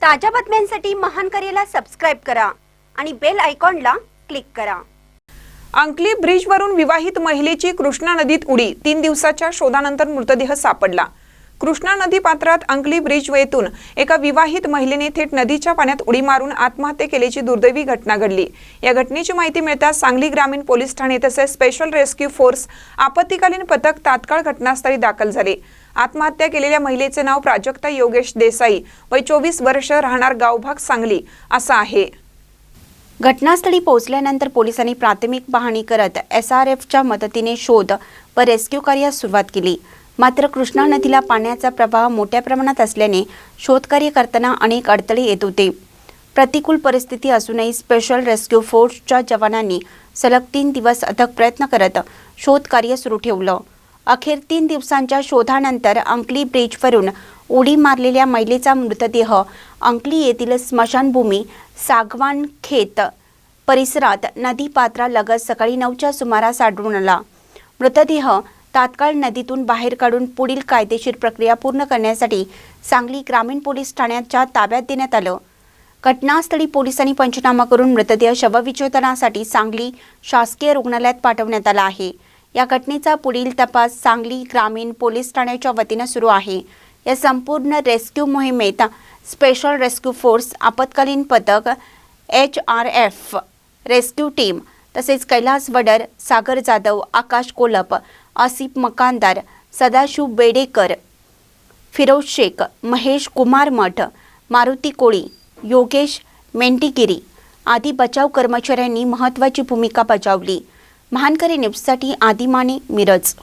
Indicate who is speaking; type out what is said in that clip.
Speaker 1: ताज्या बातम्यांसाठी महानकरेला सबस्क्राइब करा आणि बेल आयकॉनला क्लिक करा।
Speaker 2: अंकली ब्रिजवरून विवाहित महिलेची कृष्णा नदीत उडी, 3 दिवसाच्या शोधानंतर मृतदेह सापडला। कृष्णा नदी पात्रात अंकली ब्रिजवेतून एका विवाहित महिलेने थेट नदीच्या पाण्यात उडी मारून आत्महत्या केल्याची दुर्दैवी घटना घडली। या घटनेची माहिती मिळताच सांगली ग्रामीण पोलीस ठाणे तसेच स्पेशल रेस्क्यू फोर्स आपत्कालीन पथक तात्काळ घटनास्थळी दाखल झाले। आत्महत्या केलेल्या महिलेचे नाव प्राजक्ता योगेश देसाई, वय 24 वर्ष, राहणार गावभाग सांगली असं आहे।
Speaker 1: घटनास्थळी पोहोचल्यानंतर पोलिसांनी प्राथमिक पाहणी करत SRFच्या मदतीने शोध व रेस्क्यू कार्यास सुरुवात केली। मात्र कृष्णा नदीला पाण्याचा प्रवाह मोठ्या प्रमाणात असल्याने शोधकार्य करताना अनेक अडथळे येत होते। प्रतिकूल परिस्थिती असूनही स्पेशल रेस्क्यू फोर्सच्या जवानांनी सलग 3 दिवस अथक प्रयत्न करत शोधकार्य सुरू ठेवलं। अखेर 3 दिवसांच्या शोधानंतर अंकली ब्रिजवरून उडी मारलेल्या महिलेचा मृतदेह अंकली येथील स्मशानभूमी सागवान खेत परिसरात नदी पात्रालगत सकाळी 9च्या सुमारास आढळून आला। मृतदेह तात्काळ नदीतून बाहेर काढून पुढील कायदेशीर प्रक्रिया पूर्ण करण्यासाठी सांगली ग्रामीण पोलीस ठाण्याच्या ताब्यात देण्यात आलं। घटनास्थळी पोलिसांनी पंचनामा करून मृतदेह शवविच्छेदनासाठी सांगली शासकीय रुग्णालयात पाठवण्यात आला आहे। या घटनेचा पुढील तपास सांगली ग्रामीण पोलीस ठाण्याच्या वतीने सुरू आहे। या संपूर्ण रेस्क्यू मोहिमेत स्पेशल रेस्क्यू फोर्स, आपत्कालीन पथक, HRF रेस्क्यू टीम तसेच कैलास वडर, सागर जाधव, आकाश कोलप, आसिफ मकानदार, सदाशिव बेडेकर, फिरोज शेख, महेश कुमार मठ, मारुती कोळी, योगेश मेंटिगिरी आदी बचाव कर्मचाऱ्यांनी महत्त्वाची भूमिका बजावली। महानकरी न्यूजसाठी आदिमाने, मिरज।